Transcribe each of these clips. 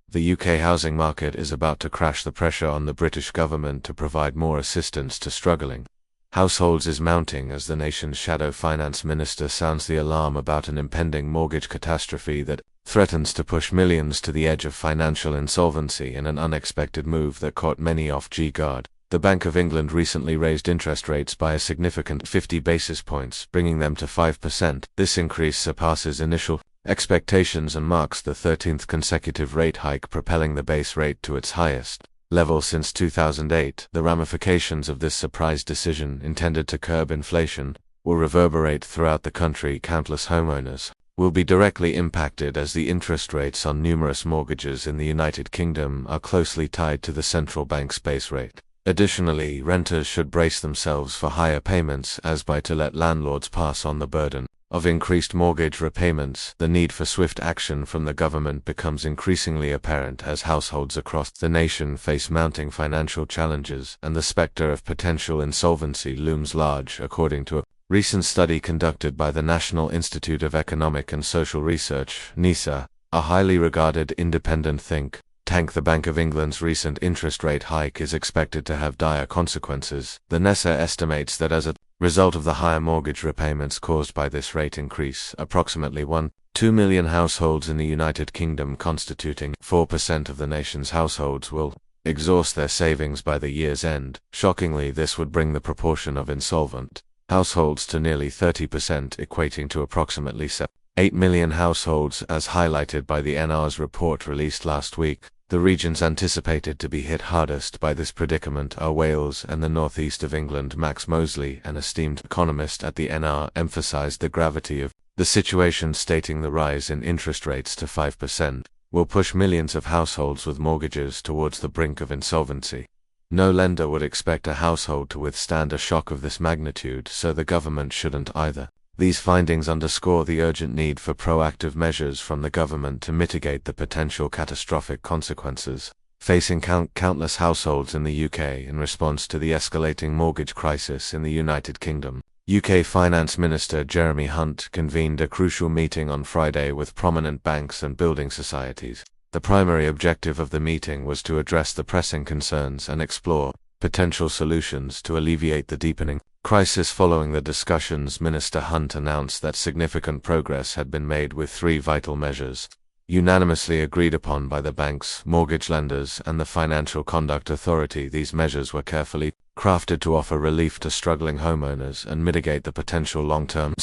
The UK housing market is about to crash. The pressure on the British government to provide more assistance to struggling households is mounting as the nation's shadow finance minister sounds the alarm about an impending mortgage catastrophe that threatens to push millions to the edge of financial insolvency in an unexpected move that caught many off guard. The Bank of England recently raised interest rates by a significant 50 basis points, bringing them to 5%. This increase surpasses initial expectations and marks the 13th consecutive rate hike, propelling the base rate to its highest level since 2008. The ramifications of this surprise decision, intended to curb inflation, will reverberate throughout the country. Countless homeowners will be directly impacted as the interest rates on numerous mortgages in the United Kingdom are closely tied to the central bank's base rate. Additionally, renters should brace themselves for higher payments as buy-to-let landlords pass on the burden of increased mortgage repayments. The need for swift action from the government becomes increasingly apparent as households across the nation face mounting financial challenges, and the specter of potential insolvency looms large. According to a recent study conducted by the National Institute of Economic and Social Research, NIESR, a highly regarded independent think tank, the Bank of England's recent interest rate hike is expected to have dire consequences. The NIESR estimates that as a result of the higher mortgage repayments caused by this rate increase, approximately 1.2 million households in the United Kingdom, constituting 4% of the nation's households, will exhaust their savings by the year's end. Shockingly, this would bring the proportion of insolvent households to nearly 30%, equating to approximately 8 million households, as highlighted by the NIESR report released last week. The regions anticipated to be hit hardest by this predicament are Wales and the northeast of England. Max Mosley, an esteemed economist at the NIESR, emphasized the gravity of the situation, stating the rise in interest rates to 5% will push millions of households with mortgages towards the brink of insolvency. No lender would expect a household to withstand a shock of this magnitude, so the government shouldn't either. These findings underscore the urgent need for proactive measures from the government to mitigate the potential catastrophic consequences facing countless households in the UK in response to the escalating mortgage crisis in the United Kingdom. UK Finance Minister Jeremy Hunt convened a crucial meeting on Friday with prominent banks and building societies. The primary objective of the meeting was to address the pressing concerns and explore potential solutions to alleviate the deepening crisis. Following the discussions, Minister Hunt announced that significant progress had been made with 3 vital measures, unanimously agreed upon by the banks, mortgage lenders, and the Financial Conduct Authority. These measures were carefully crafted to offer relief to struggling homeowners and mitigate the potential long-term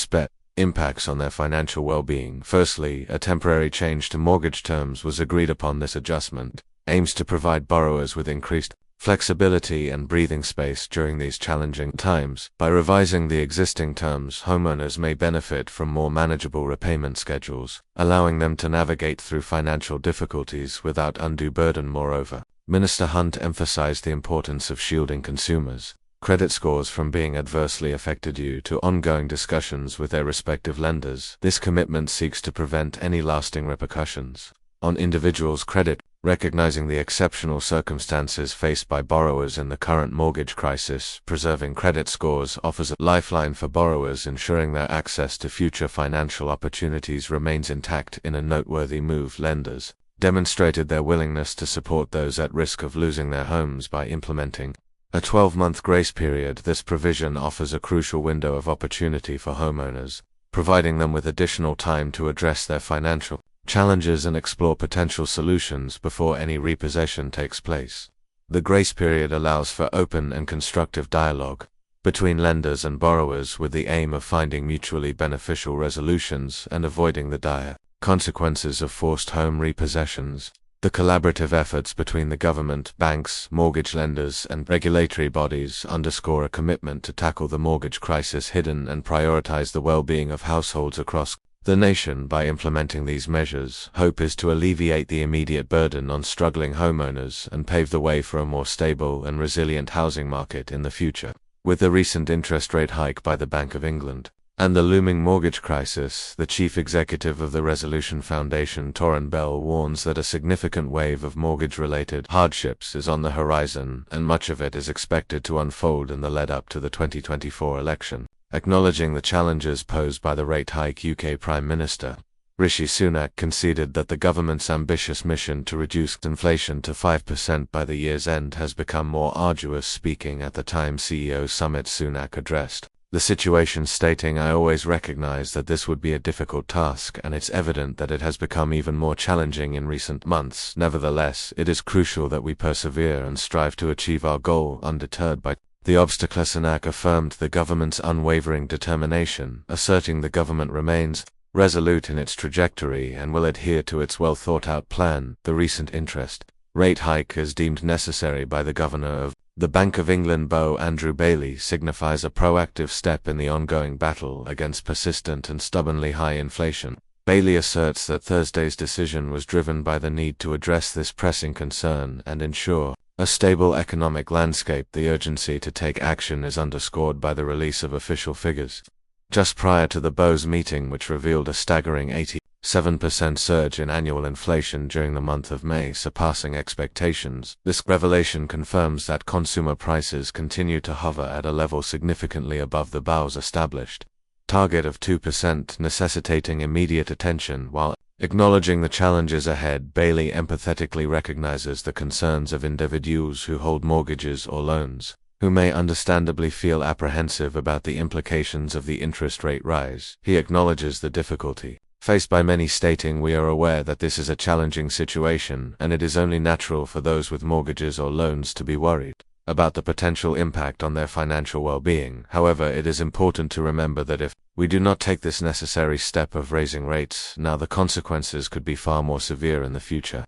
impacts on their financial well-being. Firstly, a temporary change to mortgage terms was agreed upon. This adjustment aims to provide borrowers with increased flexibility and breathing space during these challenging times. By revising the existing terms, homeowners may benefit from more manageable repayment schedules, allowing them to navigate through financial difficulties without undue burden. Moreover, Minister Hunt emphasized the importance of shielding consumers' credit scores from being adversely affected due to ongoing discussions with their respective lenders. This commitment seeks to prevent any lasting repercussions on individuals' credit, recognizing the exceptional circumstances faced by borrowers in the current mortgage crisis. Preserving credit scores offers a lifeline for borrowers, ensuring their access to future financial opportunities remains intact. In a noteworthy move, lenders demonstrated their willingness to support those at risk of losing their homes by implementing a 12-month grace period. This provision offers a crucial window of opportunity for homeowners, providing them with additional time to address their financial challenges and explore potential solutions before any repossession takes place. The grace period allows for open and constructive dialogue between lenders and borrowers, with the aim of finding mutually beneficial resolutions and avoiding the dire consequences of forced home repossessions. The collaborative efforts between the government, banks, mortgage lenders, and regulatory bodies underscore a commitment to tackle the mortgage crisis hidden and prioritize the well-being of households across the nation. By implementing these measures, hope is to alleviate the immediate burden on struggling homeowners and pave the way for a more stable and resilient housing market in the future. With the recent interest rate hike by the Bank of England and the looming mortgage crisis, the chief executive of the Resolution Foundation, Torren Bell, warns that a significant wave of mortgage-related hardships is on the horizon, and much of it is expected to unfold in the lead-up to the 2024 election. Acknowledging the challenges posed by the rate hike, UK Prime Minister Rishi Sunak conceded that the government's ambitious mission to reduce inflation to 5% by the year's end has become more arduous. Speaking at the Time CEO Summit, Sunak addressed the situation, stating, "I always recognized that this would be a difficult task, and it's evident that it has become even more challenging in recent months. Nevertheless, it is crucial that we persevere and strive to achieve our goal, undeterred by the obstacle." Sunak affirmed the government's unwavering determination, asserting the government remains resolute in its trajectory and will adhere to its well-thought-out plan. The recent interest rate hike, as deemed necessary by the Governor of the Bank of England, Andrew Bailey, signifies a proactive step in the ongoing battle against persistent and stubbornly high inflation. Bailey asserts that Thursday's decision was driven by the need to address this pressing concern and ensure a stable economic landscape. The urgency to take action is underscored by the release of official figures just prior to the BOE's meeting, which revealed a staggering 87% surge in annual inflation during the month of May, surpassing expectations. This revelation confirms that consumer prices continue to hover at a level significantly above the BOE's established target of 2%, necessitating immediate attention. While acknowledging the challenges ahead, Bailey empathetically recognizes the concerns of individuals who hold mortgages or loans, who may understandably feel apprehensive about the implications of the interest rate rise. He acknowledges the difficulty faced by many, stating, "We are aware that this is a challenging situation, and it is only natural for those with mortgages or loans to be worried about the potential impact on their financial well-being. However, it is important to remember that if we do not take this necessary step of raising rates now, the consequences could be far more severe in the future."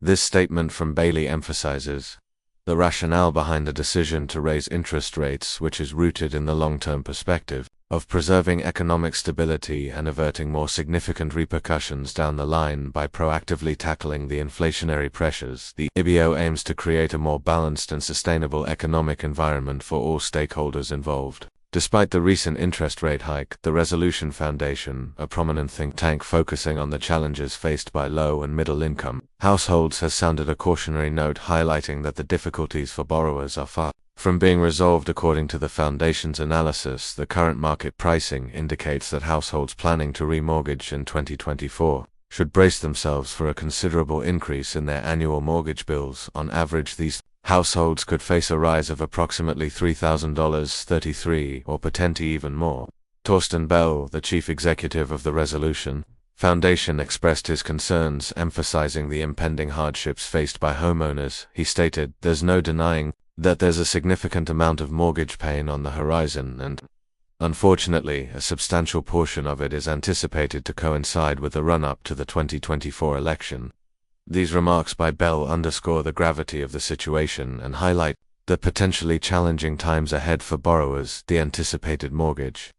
This statement from Bailey emphasizes the rationale behind the decision to raise interest rates, which is rooted in the long-term perspective of preserving economic stability and averting more significant repercussions down the line. By proactively tackling the inflationary pressures, the IBO aims to create a more balanced and sustainable economic environment for all stakeholders involved. Despite the recent interest rate hike, the Resolution Foundation, a prominent think tank focusing on the challenges faced by low and middle-income households, has sounded a cautionary note, highlighting that the difficulties for borrowers are far from being resolved. According to the Foundation's analysis, the current market pricing indicates that households planning to remortgage in 2024 should brace themselves for a considerable increase in their annual mortgage bills. On average, these households could face a rise of approximately $3,033 or potentially even more. Torsten Bell, the chief executive of the Resolution Foundation, expressed his concerns, emphasizing the impending hardships faced by homeowners. He stated, "There's no denying that there's a significant amount of mortgage pain on the horizon, and unfortunately, a substantial portion of it is anticipated to coincide with the run-up to the 2024 election." These remarks by Bell underscore the gravity of the situation and highlight the potentially challenging times ahead for borrowers. The anticipated mortgage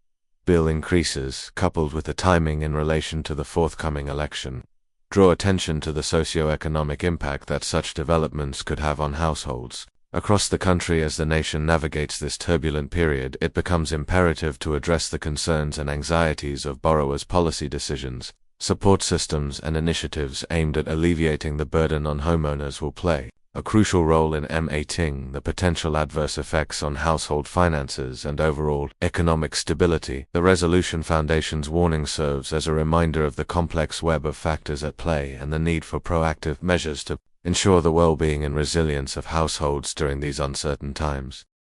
bill increases, coupled with the timing in relation to the forthcoming election, draw attention to the socio-economic impact that such developments could have on households across the country. As the nation navigates this turbulent period, it becomes imperative to address the concerns and anxieties of borrowers. Policy decisions, support systems, and initiatives aimed at alleviating the burden on homeowners will play a crucial role in mitigating the potential adverse effects on household finances and overall economic stability. The Resolution Foundation's warning serves as a reminder of the complex web of factors at play and the need for proactive measures to ensure the well-being and resilience of households during these uncertain times.